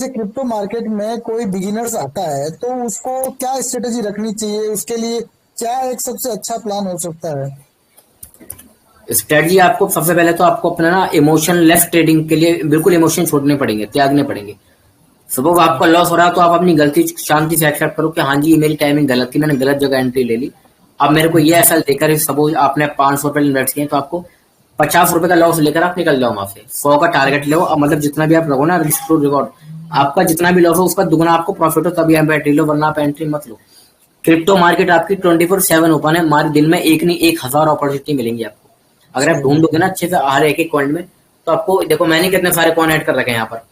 जैसे crypto market में कोई बिगिनर्स आता है तो उसको क्या स्ट्रेटेजी रखनी चाहिए, उसके लिए क्या एक सबसे अच्छा प्लान हो सकता है? स्ट्रेटजी आपको सबसे पहले तो आपको अपना ना इमोशन लेस ट्रेडिंग के लिए बिल्कुल इमोशन छोड़ने पड़ेंगे, त्यागने पड़ेंगे। सपोज अच्छा। आपका लॉस हो रहा है तो आप अपनी गलती शांति से एक्सेप्ट करो कि हाँ जी ये मेरी टाइमिंग गलत थी, मैंने गलत जगह एंट्री ले ली। अब मेरे को ये हम्म। ऐसा देकर सपोज आपने 500 रुपए इन्वेस्ट किए तो आपको 50 रुपए का लॉस लेकर आप निकल जाओ वहां से। 100 का टारगेट लो, अब मतलब जितना भी आप रखो ना रिस्क टू रिवॉर्ड, आपका जितना भी लॉस हो उसका दुगना आपको प्रॉफिट हो तभी आप एंट्री लो, वरना आप एंट्री मत लो। क्रिप्टो मार्केट आपकी 24/7 ओपन है, हमारे दिन में एक नहीं 1,000 अपॉर्चुनिटी मिलेंगी आपको। अगर आप सही बात ढूंढोगे है। ना अच्छे से हर एक कॉइन में, तो आपको देखो मैंने कितने सारे कॉइन ऐड कर रखे हैं यहाँ पर।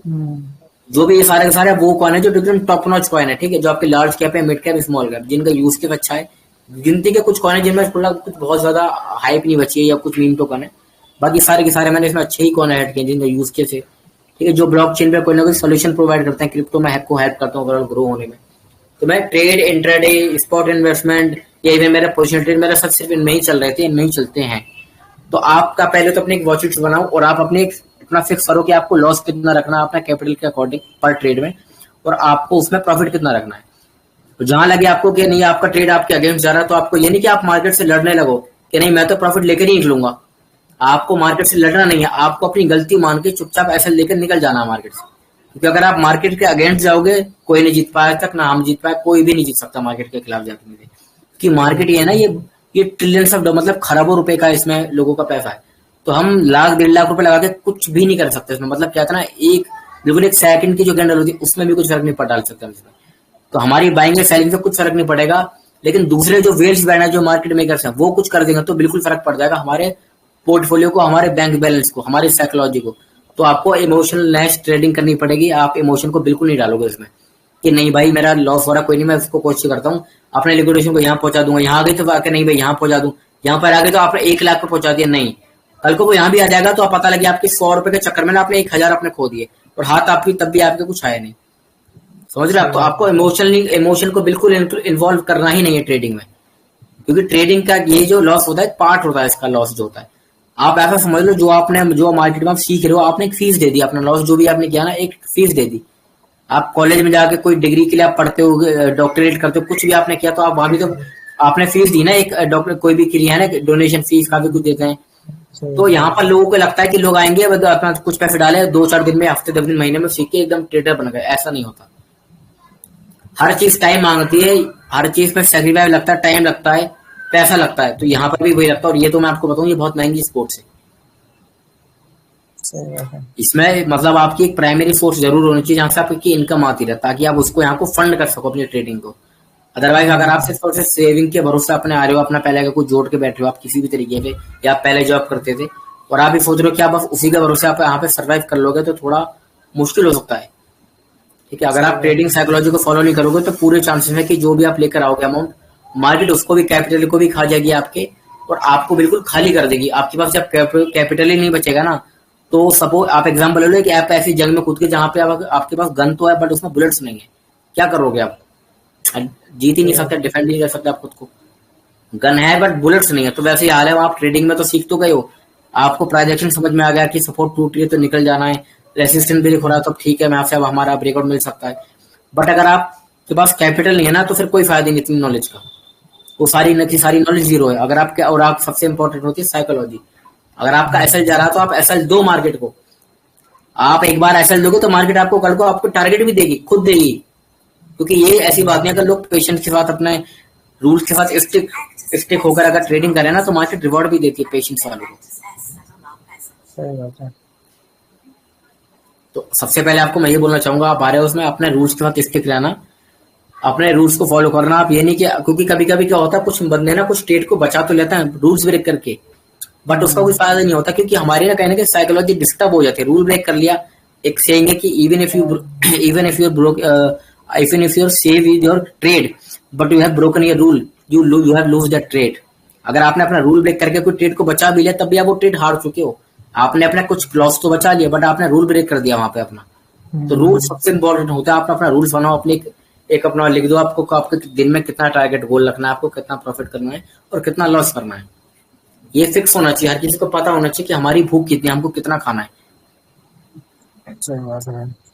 हम्म। जो भी ये सारे के सारे वो कॉइन है जो एकदम टॉप नॉच कॉइन है, ठीक है, जो आपके लार्ज कैप है, मिड कैप, स्मॉल कैप, जिनका यूज केस अच्छा है। गिनती के कुछ कॉइन है जिनमें थोड़ा कुछ बहुत ज्यादा हाइप नहीं बची है या कुछ मीम टोकन है। बाकी सारे के सारे मैंने इसमें अच्छे ही कॉइन ऐड किए जिनका यूज केस है, ठीक है, जो ब्लॉक चेन पे कोई ना कोई सोल्यूशन प्रोवाइड करते हैं। क्रिप्टो में को हेल्प करता हूँ ओवरऑल ग्रो होने में। तो मैं ट्रेड, इंट्राडे, स्पॉट इन्वेस्टमेंट या इवन मेरा पोजिशन ट्रेड मेरा सब सिर्फ इनमें ही चल रहे थे, इनमें ही चलते हैं। तो आपका पहले तो अपने एक वॉच लिस्ट बनाओ और आप अपने अपना फिक्स करो कि आपको लॉस कितना रखना है अपना कैपिटल के अकॉर्डिंग पर ट्रेड में, और आपको उसमें प्रॉफिट कितना रखना है। तो जहां लगे आपको कि नहीं आपका ट्रेड आपके अगेंस्ट जा रहा है, तो आपको ये नहीं कि आप मार्केट से लड़ने लगो कि नहीं मैं तो प्रॉफिट लेकर ही निकलूंगा। आपको मार्केट से लड़ना नहीं है, आपको अपनी गलती मान के चुपचाप ऐसा लेकर निकल जाना है मार्केट से। क्योंकि अगर आप मार्केट के अगेंस्ट जाओगे, कोई नहीं जीत पाया तक, ना हम जीत पाए, कोई भी नहीं जीत सकता मार्केट के खिलाफ जाके मुझे। कि मार्केट ये है ना, ये ट्रिलियंस ऑफ मतलब खरबों रुपए का इसमें लोगों का पैसा है। तो हम लाख 1.5 लाख रुपए लगा के कुछ भी नहीं कर सकते इसमें। मतलब क्या था ना, एक बिल्कुल एक सेकंड की जो कैंडल होती है उसमें भी कुछ फर्क नहीं डाल सकते हम इसमें। तो हमारी बाइंग या सेलिंग से कुछ फर्क नहीं पड़ेगा, लेकिन दूसरे जो वेल्स बैठ है, जो मार्केट मेकर्स हैं, वो कुछ कर देंगे तो बिल्कुल फर्क पड़ जाएगा हमारे पोर्टफोलियो को, हमारे बैंक बैलेंस को, हमारी साइकोलॉजी को। तो आपको इमोशनल लेस ट्रेडिंग करनी पड़ेगी। आप इमोशन को बिल्कुल नहीं डालोगे इसमें कि नहीं भाई मेरा लॉस हो रहा, कोई नहीं मैं उसको कोशिश करता हूँ अपने लिक्विडेशन को यहाँ पहुंचा दूंगा, यहाँ आ गई तो आके नहीं भाई यहाँ पहुंचा दूं, यहाँ पर आ गए तो आपने 1 लाख पे पहुंचा दिया, नहीं, कल को वो यहाँ भी आ जाएगा तो आप पता लगे आपके 100 रुपए के चक्कर में ना आपने 1,000 अपने खो दिए, और हाथ आपकी तब भी आपके कुछ आया नहीं। समझ रहे आप? सही तो बात आपको है। इमोशन को बिल्कुल इन्वॉल्व करना ही नहीं है ट्रेडिंग में। क्योंकि ट्रेडिंग का ये जो लॉस होता है पार्ट होता है इसका, लॉस जो होता है आप ऐसा समझ लो, जो मार्केट में आप सीख रहे हो, आपने एक फीस दे दी, अपना लॉस जो भी आपने किया ना एक फीस दे दी। आप कॉलेज में जाके कोई डिग्री के लिए आप पढ़ते हो, डॉक्टरेट करते हो, कुछ भी आपने किया तो आप वहां भी तो आपने फीस दी ना, एक डॉक्टर कोई भी क्रिया है ना, डोनेशन फीस काफी कुछ देते हैं। सही तो यहाँ बात पर है। लोगों को लगता है कि लोग आएंगे अपना कुछ पैसे डाले 2-4 दिन में, हफ्ते 10 दिन, महीने में सीख के एकदम ट्रेडर बन गए, ऐसा नहीं होता। हर चीज टाइम मांगती है, हर चीज में सेक्रीफाइस लगता है, टाइम लगता है, पैसा लगता है। तो यहाँ पर भी वही लगता है, और ये तो मैं आपको बताऊं ये बहुत महंगी स्पोर्ट्स है। सही बात है। इसमें मतलब आपकी एक प्राइमरी सोर्स जरूर होनी चाहिए जहां से आपकी इनकम आती रहे, ताकि आप उसको यहाँ को फंड कर सको अपनी ट्रेडिंग को। अदरवाइज अगर आप हम्म। सिर्फ और सिर्फ सेविंग के भरोसे अपने आ रहे हो, अपना पहले अगर कुछ जोड़ के बैठे हो आप किसी भी तरीके से, या आप पहले जॉब करते थे और आप भी सोच रहे हो कि आप बस उसी के भरोसे आप यहाँ पे सर्वाइव कर लोगे, तो थोड़ा मुश्किल हो सकता है। ठीक है, अगर सही आप बात ट्रेडिंग है। साइकोलॉजी को फॉलो नहीं करोगे तो पूरे चांसेस है कि जो भी आप लेकर आओगे अमाउंट, मार्केट उसको भी, कैपिटल को भी खा जाएगी आपके, और आपको बिल्कुल खाली कर देगी। आपके पास जब कैपिटल ही नहीं बचेगा ना, तो सपोज आप एग्जाम्पल ले लो कि आप ऐसी जंग में कूद के जहां पे आपके पास गन तो है बट उसमें बुलेट्स नहीं है, क्या करोगे आप? जीत ही नहीं सही बात सकते, है। डिफेंड नहीं कर सकते आप खुद को। गन है बट बुलेट्स नहीं है, तो वैसे ही हाल है। आप ट्रेडिंग में तो सीख तो गए हो, आपको ट्रांजेक्शन समझ में आ गया कि सपोर्ट टूट रही है तो निकल जाना है, रेसिस्टेंस ब्रेक हो रहा है तो ठीक है मैं आपसे अब हमारा ब्रेकआउट मिल सकता है। बट अगर आपके पास कैपिटल नहीं है ना, तो फिर कोई फायदा नहीं इतनी नॉलेज का, वो सारी न की सारी नॉलेज जीरो है। अगर आप क्या, और आप सबसे इंपॉर्टेंट होती है साइकोलॉजी। अगर आपका एसएल जा रहा है तो आप एसएल दो मार्केट को। आप एक बार एसएल दोगे तो मार्केट आपको कल को आपको टारगेट भी देगी, खुद देगी। क्योंकि ये ऐसी सही बात बात नहीं, है। अगर लोग पेशेंस के साथ अपने रूल्स के साथ स्टिक स्टिक होकर अगर ट्रेडिंग करें ना, तो मार्केट रिवॉर्ड भी देती है पेशेंस वालों को। सही बात है। तो सबसे पहले आपको मैं ये बोलना चाहूंगा, आप आ रहे हो उसमें अपने रूल्स के साथ स्टिक रहना, अपने रूल्स को फॉलो करना। आप ये नहीं कि, क्योंकि कभी कभी क्या होता है कुछ बंदे ना कुछ स्टेट को बचा तो लेते हैं रूल्स ब्रेक करके, बट उसका कोई हम्म। फायदा नहीं होता, क्योंकि हमारी ना कहने की साइकोलॉजी डिस्टर्ब हो जाती है। रूल ब्रेक कर लिया, एक सेइंग है कि even if you save your trade but you have broken your rule, you have lose that trade. अगर आपने अपना रूल ब्रेक करके कोई ट्रेड को बचा भी लिया तब भी आप वो ट्रेड हार चुके हो। आपने अपना कुछ लॉस तो बचा लिया बट आपने रूल ब्रेक कर दिया वहां पे अपना। तो रूल हम्म। सबसे इंपॉर्टेंट होता है। आप अपना रूल्स बनाओ, अपने एक अपना लिख दो आपको आपके दिन में कितना टारगेट गोल रखना है, आपको कितना प्रॉफिट करना है और कितना लॉस करना है। ये फिक्स होना चाहिए, हर किसी को पता होना चाहिए कि हमारी भूख कितनी है, हमको कितना खाना है। सही बात है।